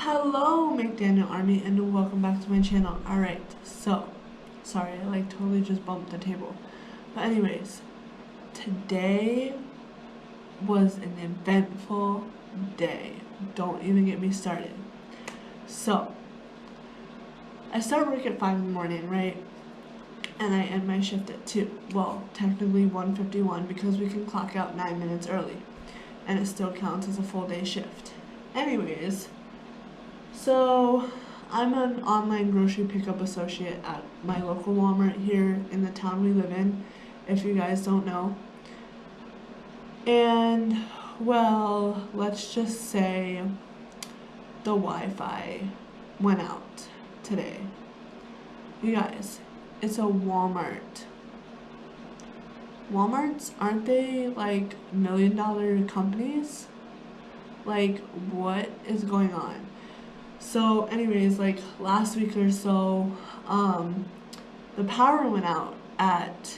Hello McDaniel Army and welcome back to my channel. Alright, so sorry I totally just bumped the table. But anyways, today was an eventful day. Don't even get me started. So I start work at 5 in the morning, right? And I end my shift at 2. Well, technically 1:51 because we can clock out 9 minutes early. And it still counts as a full day shift. Anyways, so I'm an online grocery pickup associate at my local Walmart here in the town we live in, if you guys don't know. And, well, let's just say the Wi-Fi went out today. You guys, it's a Walmart. Walmarts, aren't they like $1 million companies? Like, what is going on? So anyways, like last week or so, the power went out at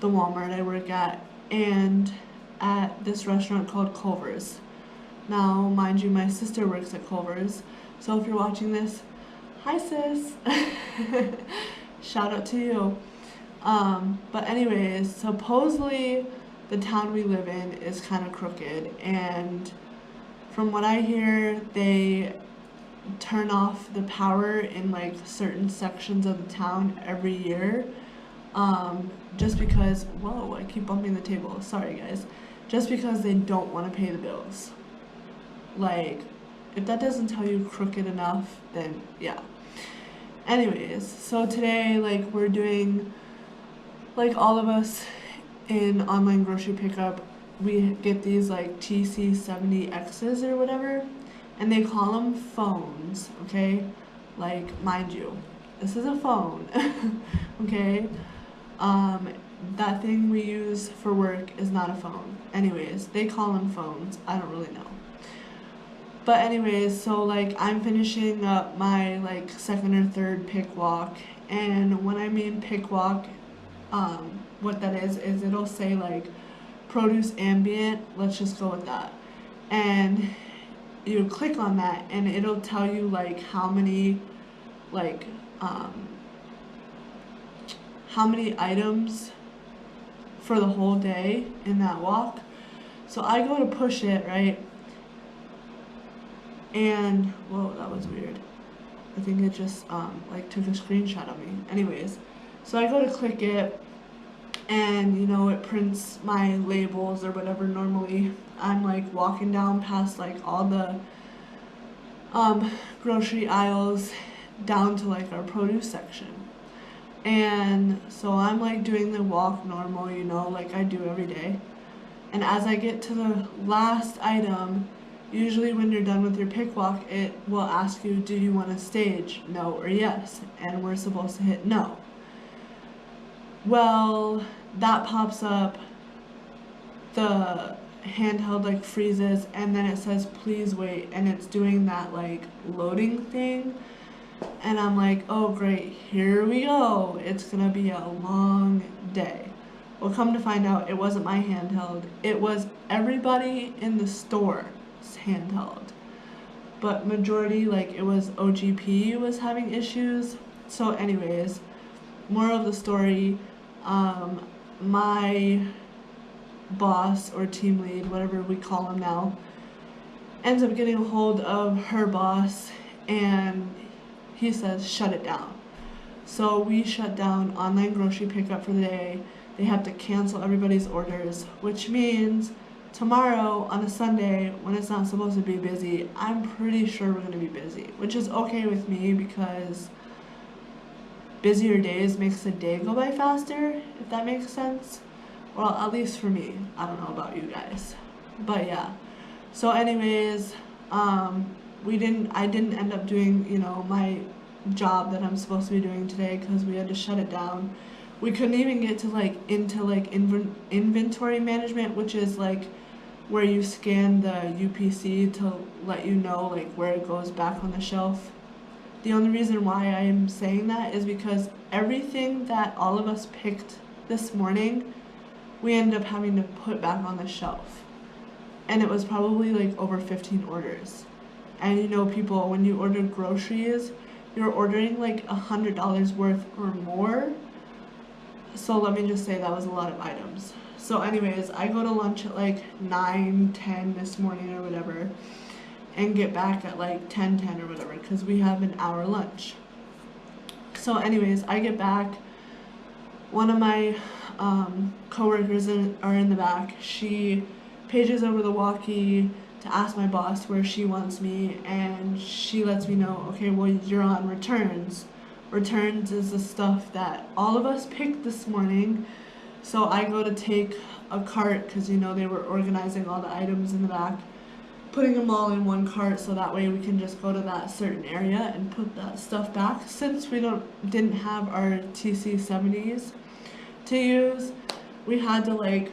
the Walmart I work at and at this restaurant called Culver's. Now, mind you, my sister works at Culver's, so if you're watching this, hi sis! Shout out to you. But anyways, supposedly the town we live in is kind of crooked, and from what I hear, they turn off the power in like certain sections of the town every year, just because, whoa, I keep bumping the table, sorry guys, just because they don't want to pay the bills. Like, if that doesn't tell you crooked enough, then yeah. Anyways, so today, like, we're doing, like, all of us in online grocery pickup, we get these like TC70Xs or whatever, and they call them phones, okay? Like, mind you, this is a phone, okay? That thing we use for work is not a phone. Anyways, they call them phones. I don't really know. But anyways, so like I'm finishing up my like second or third pick walk, and when I mean pick walk, what that is it'll say like produce ambient, let's just go with that. And you click on that and it'll tell you like how many items for the whole day in that walk. So I go to push it, right? And whoa, that was weird. I think it just like took a screenshot of me. Anyways, so I go to click it, and you know, it prints my labels or whatever. Normally I'm like walking down past like all the grocery aisles down to like our produce section, and so I'm like doing the walk normal, you know, like I do every day. And as I get to the last item, usually when you're done with your pick walk, it will ask you, do you want to stage, no or yes? And we're supposed to hit no. Well, that pops up, the handheld like freezes, and then it says please wait, and it's doing that like loading thing, and I'm like, oh great, here we go, it's gonna be a long day. Well, come to find out, it wasn't my handheld, it was everybody in the store's handheld, but majority, like, it was OGP was having issues. So anyways, moral of the story, my boss or team lead, whatever we call him now, ends up getting a hold of her boss, and he says shut it down. So we shut down online grocery pickup for the day. They have to cancel everybody's orders, which means tomorrow on a Sunday, when it's not supposed to be busy, I'm pretty sure we're going to be busy, which is okay with me because busier days makes the day go by faster, if that makes sense. Well, at least for me. I don't know about you guys. But yeah. So anyways, I didn't end up doing, you know, my job that I'm supposed to be doing today because we had to shut it down. We couldn't even get to like into like inventory management, which is like where you scan the UPC to let you know like where it goes back on the shelf. The only reason why I am saying that is because everything that all of us picked this morning, we ended up having to put back on the shelf. And it was probably like over 15 orders. And you know, people, when you order groceries, you're ordering like $100 worth or more. So let me just say that was a lot of items. So anyways, I go to lunch at like 9:10 this morning or whatever, and get back at like 10:10 or whatever, because we have an hour lunch. So anyways, I get back. One of my coworkers are in the back. She pages over the walkie to ask my boss where she wants me, and she lets me know, okay, well, you're on returns. Returns is the stuff that all of us picked this morning. So I go to take a cart, because you know they were organizing all the items in the back, putting them all in one cart so that way we can just go to that certain area and put that stuff back. Since we didn't have our TC70s to use, we had to like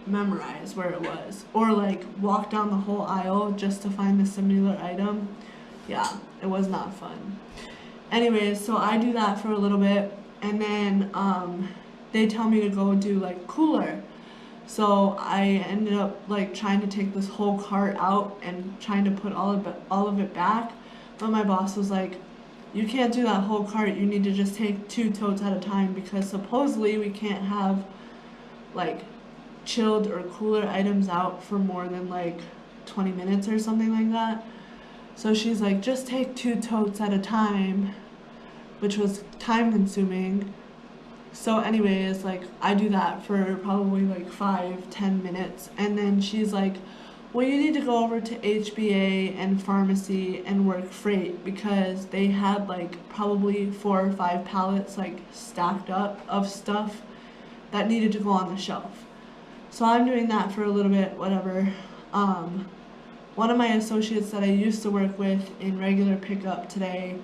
memorize where it was, or like walk down the whole aisle just to find the similar item. Yeah, it was not fun. Anyways, so I do that for a little bit, and then they tell me to go do like cooler. So I ended up like trying to take this whole cart out and trying to put all of it back, but my boss was like, you can't do that whole cart, you need to just take 2 totes at a time, because supposedly we can't have like chilled or cooler items out for more than like 20 minutes or something like that. So she's like, just take 2 totes at a time, which was time consuming. So anyways, like I do that for probably like 5-10 minutes, and then she's like, well, you need to go over to HBA and pharmacy and work freight, because they had like probably 4 or 5 pallets like stacked up of stuff that needed to go on the shelf. So I'm doing that for a little bit, whatever. One of my associates that I used to work with in regular pickup today,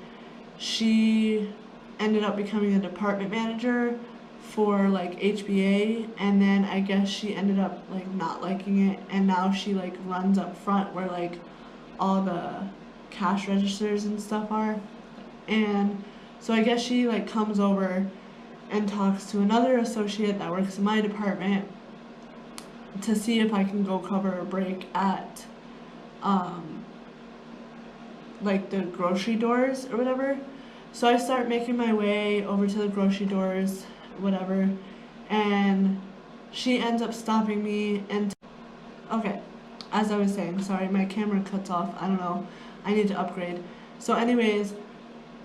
she ended up becoming a department manager for like HBA, and then I guess she ended up like not liking it, and now she like runs up front where like all the cash registers and stuff are. And so I guess she like comes over and talks to another associate that works in my department to see if I can go cover a break at like the grocery doors or whatever. So I start making my way over to the grocery doors, whatever, and she ends up stopping me and okay, as I was saying, sorry, my camera cuts off, I don't know, I need to upgrade. So anyways,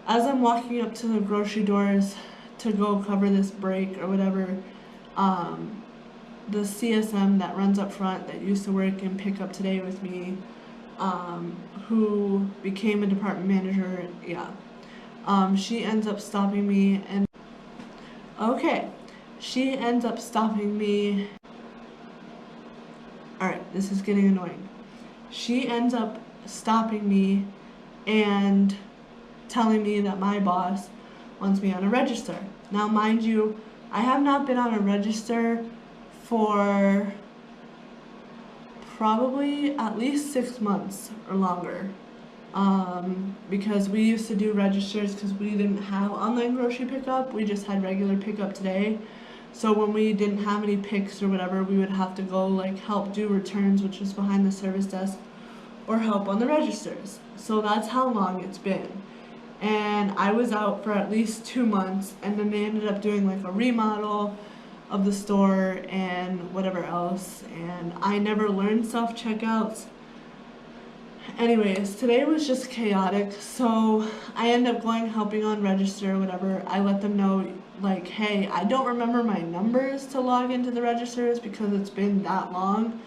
as I'm walking up to the grocery doors to go cover this break or whatever, the CSM that runs up front that used to work in pickup today with me, who became a department manager, she ends up stopping me, and she ends up stopping me. Alright, this is getting annoying. She ends up stopping me and telling me that my boss wants me on a register. Now, mind you, I have not been on a register for probably at least 6 months or longer. Because we used to do registers because we didn't have online grocery pickup, we just had regular pickup today. So when we didn't have any picks or whatever, we would have to go like help do returns, which was behind the service desk, or help on the registers. So that's how long it's been. And I was out for at least 2 months, and then they ended up doing like a remodel of the store and whatever else, and I never learned self-checkouts. Anyways, today was just chaotic, so I end up going helping on register or whatever. I let them know, like, hey, I don't remember my numbers to log into the registers because it's been that long.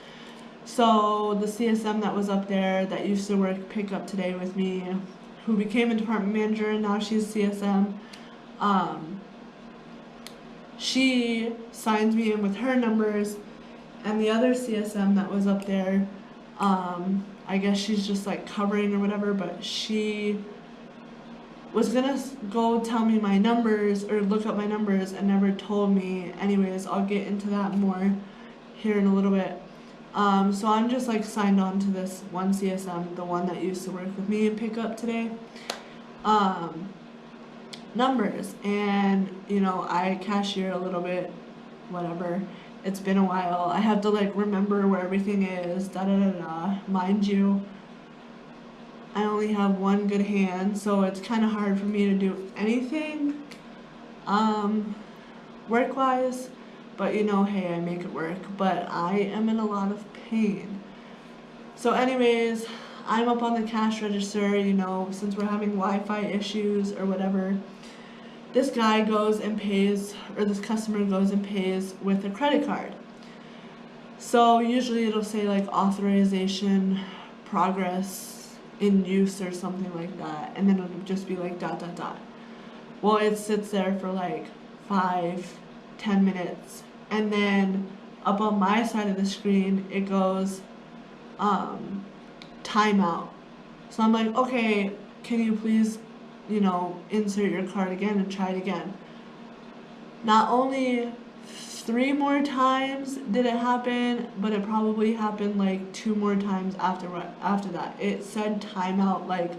So the CSM that was up there that used to work pickup today with me, who became a department manager and now she's CSM, she signs me in with her numbers, and the other CSM that was up there, I guess she's just like covering or whatever, but she was gonna go tell me my numbers or look up my numbers and never told me. Anyways, I'll get into that more here in a little bit. So I'm just like signed on to this one CSM, the one that used to work with me in pickup today. Numbers, and you know, I cashier a little bit, whatever. It's been a while. I have to like remember where everything is, da da da da. Mind you, I only have one good hand, so it's kind of hard for me to do anything work-wise. But you know, hey, I make it work. But I am in a lot of pain. So anyways, I'm up on the cash register, you know, since we're having Wi-Fi issues or whatever. This guy goes and pays, or this customer goes and pays with a credit card. So usually it'll say like authorization, progress, in use or something like that. And then it'll just be like ... Well, it sits there for like 5-10 minutes. And then up on my side of the screen, it goes, timeout. So I'm like, okay, can you please, you know, insert your card again and try it again. Not only 3 more times did it happen, but it probably happened like 2 more times after that. It said timeout like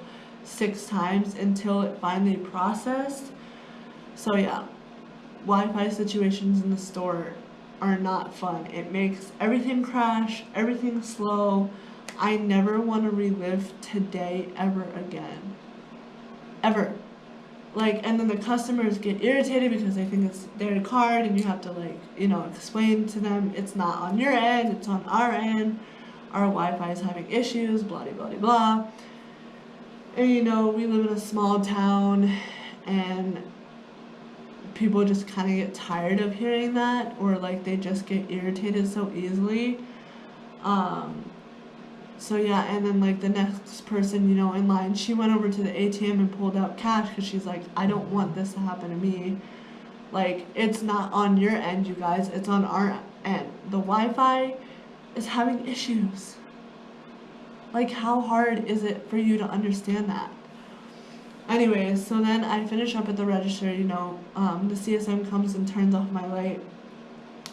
6 times until it finally processed. So yeah, Wi-Fi situations in the store are not fun. It makes everything crash, everything slow. I never want to relive today ever again. Ever. Like, and then the customers get irritated because they think it's their card, and you have to, like, you know, explain to them it's not on your end, it's on our end. Our Wi-Fi is having issues, blah, blah, blah, blah. And, you know, we live in a small town, and people just kind of get tired of hearing that, or, like, they just get irritated so easily. So yeah, and then like the next person, you know, in line, she went over to the ATM and pulled out cash because she's like, I don't want this to happen to me. Like, it's not on your end, you guys, it's on our end. The Wi-Fi is having issues. Like, how hard is it for you to understand that? Anyways, so then I finish up at the register, you know, the CSM comes and turns off my light.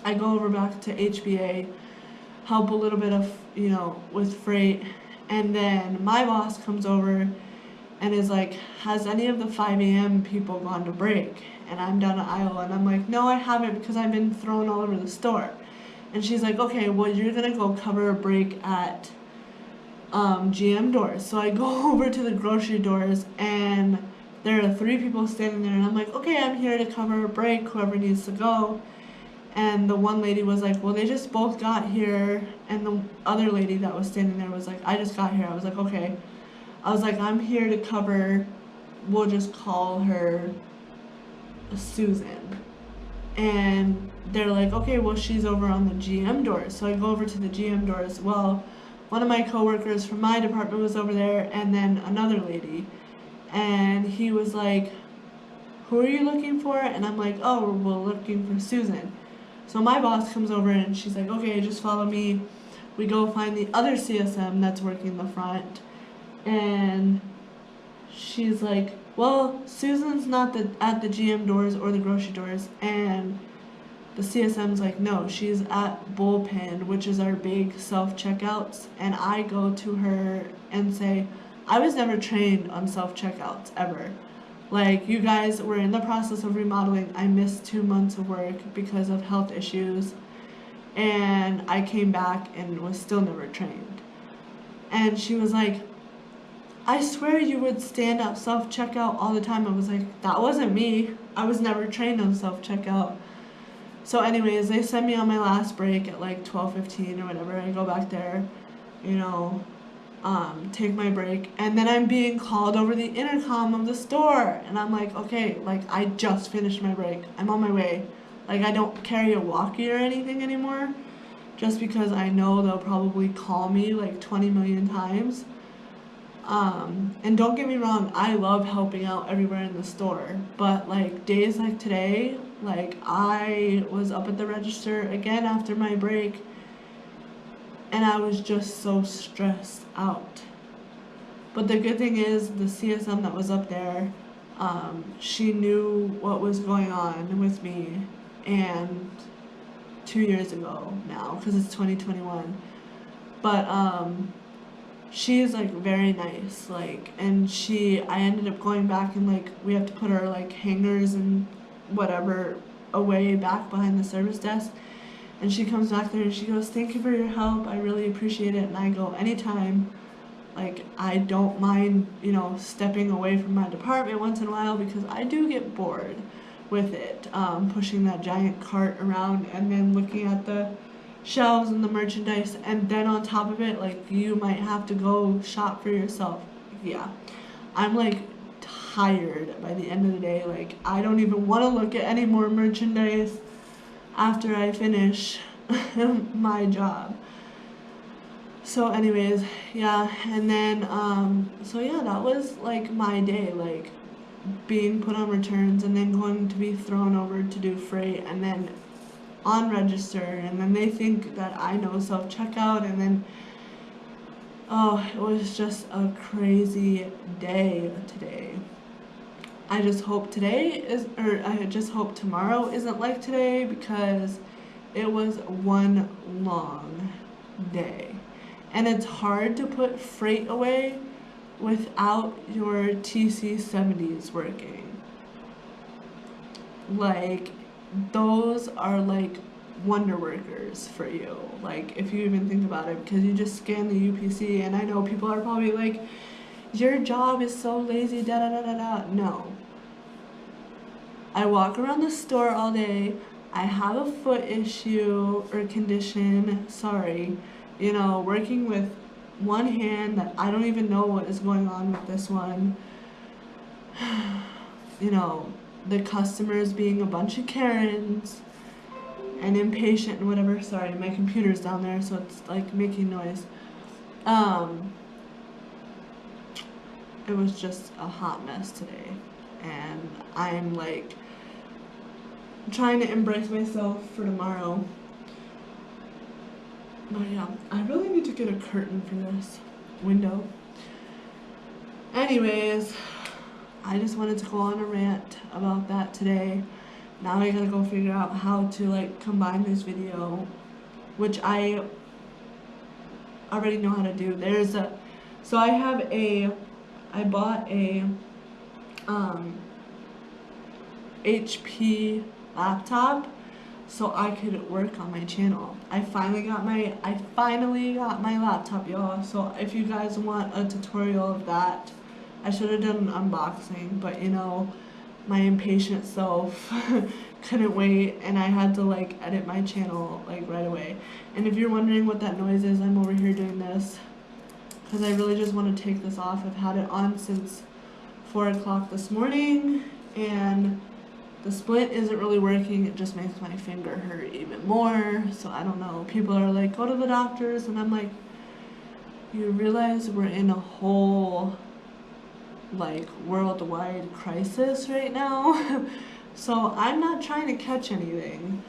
I go over back to HBA, help a little bit of, you know, with freight, and then my boss comes over and is like, has any of the 5 a.m. people gone to break? And I'm down the aisle, and I'm like, no, I haven't, because I've been thrown all over the store. And she's like, okay, well, you're gonna go cover a break at GM doors. So I go over to the grocery doors, and there are 3 people standing there, and I'm like, okay, I'm here to cover a break, whoever needs to go. And the one lady was like, well, they just both got here. And the other lady that was standing there was like, I just got here. I was like, okay. I was like, I'm here to cover, we'll just call her Susan. And they're like, okay, well, she's over on the GM doors. So I go over to the GM doors. Well, one of my coworkers from my department was over there, and then another lady. And he was like, who are you looking for? And I'm like, oh, we're looking for Susan. So my boss comes over and she's like, okay, just follow me. We go find the other CSM that's working the front. And she's like, well, Susan's not at the GM doors or the grocery doors. And the CSM's like, no, she's at Bullpen, which is our big self-checkouts. And I go to her and say, I was never trained on self-checkouts, ever. Like, you guys were in the process of remodeling. I missed 2 months of work because of health issues. And I came back and was still never trained. And she was like, I swear you would stand up self-checkout all the time. I was like, that wasn't me. I was never trained on self-checkout. So anyways, they sent me on my last break at like 12:15 or whatever. I go back there, you know, take my break, and then I'm being called over the intercom of the store, and I'm like, okay, like, I just finished my break, I'm on my way. Like, I don't carry a walkie or anything anymore, just because I know they'll probably call me like 20 million times. And don't get me wrong, I love helping out everywhere in the store, but like days like today, like, I was up at the register again after my break, and I was just so stressed out. But the good thing is, the CSM that was up there, she knew what was going on with me, and 2 years ago now, because it's 2021. But she's like very nice, like, and I ended up going back, and like, we have to put our like hangers and whatever away back behind the service desk. And she comes back there and she goes, thank you for your help, I really appreciate it. And I go, anytime. Like, I don't mind, stepping away from my department once in a while because I do get bored with it, pushing that giant cart around and then looking at the shelves and the merchandise, and then on top of it, like, you might have to go shop for yourself. Yeah, I'm like tired by the end of the day. Like, I don't even want to look at any more merchandise after I finish my job. So anyways, yeah, and then so yeah, that was like my day, like being put on returns and then going to be thrown over to do freight and then on register, and then they think that I know self-checkout, and then it was just a crazy day today. I just hope tomorrow isn't like today, because it was one long day. And it's hard to put freight away without your TC70s working. Like, those are like wonder workers for you, like, if you even think about it, because you just scan the UPC, and I know people are probably like, your job is so lazy, da da da da da. No. I walk around the store all day, I have a foot issue or condition, working with one hand that I don't even know what is going on with this one. The customers being a bunch of Karens and impatient and whatever. Sorry, my computer's down there, so it's like making noise. It was just a hot mess today, and I'm like trying to embrace myself for tomorrow. But yeah, I really need to get a curtain for this window. Anyways, I just wanted to go on a rant about that today. Now I gotta go figure out how to like combine this video, which I already know how to do. I bought a HP laptop so I could work on my channel. I finally got my laptop, y'all. So if you guys want a tutorial of that, I should have done an unboxing, but my impatient self couldn't wait, and I had to like edit my channel like right away. And if you're wondering what that noise is, I'm over here doing this because I really just want to take this off. I've had it on since 4 o'clock this morning, and the splint isn't really working. It just makes my finger hurt even more. So I don't know. People are like, go to the doctors, and I'm like, you realize we're in a whole like worldwide crisis right now. So I'm not trying to catch anything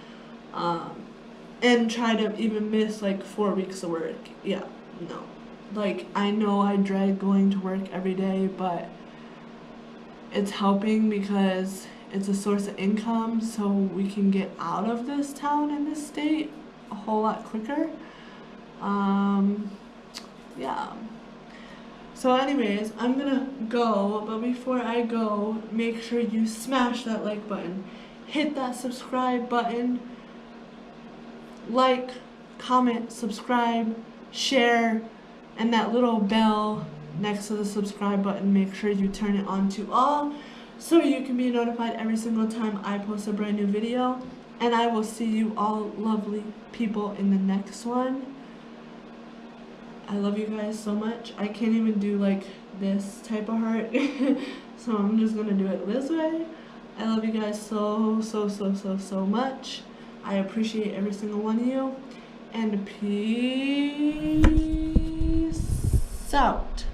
and try to even miss like 4 weeks of work. Yeah, no. Like, I know I dread going to work every day, but it's helping because it's a source of income, so we can get out of this town and this state a whole lot quicker. Yeah. So anyways, I'm gonna go, but before I go, make sure you smash that like button, hit that subscribe button, like, comment, subscribe, share, and that little bell next to the subscribe button, make sure you turn it on to all so you can be notified every single time I post a brand new video. And I will see you all lovely people in the next one. I love you guys so much. I can't even do like this type of heart, so I'm just gonna do it this way. I love you guys so much. I appreciate every single one of you, and peace out.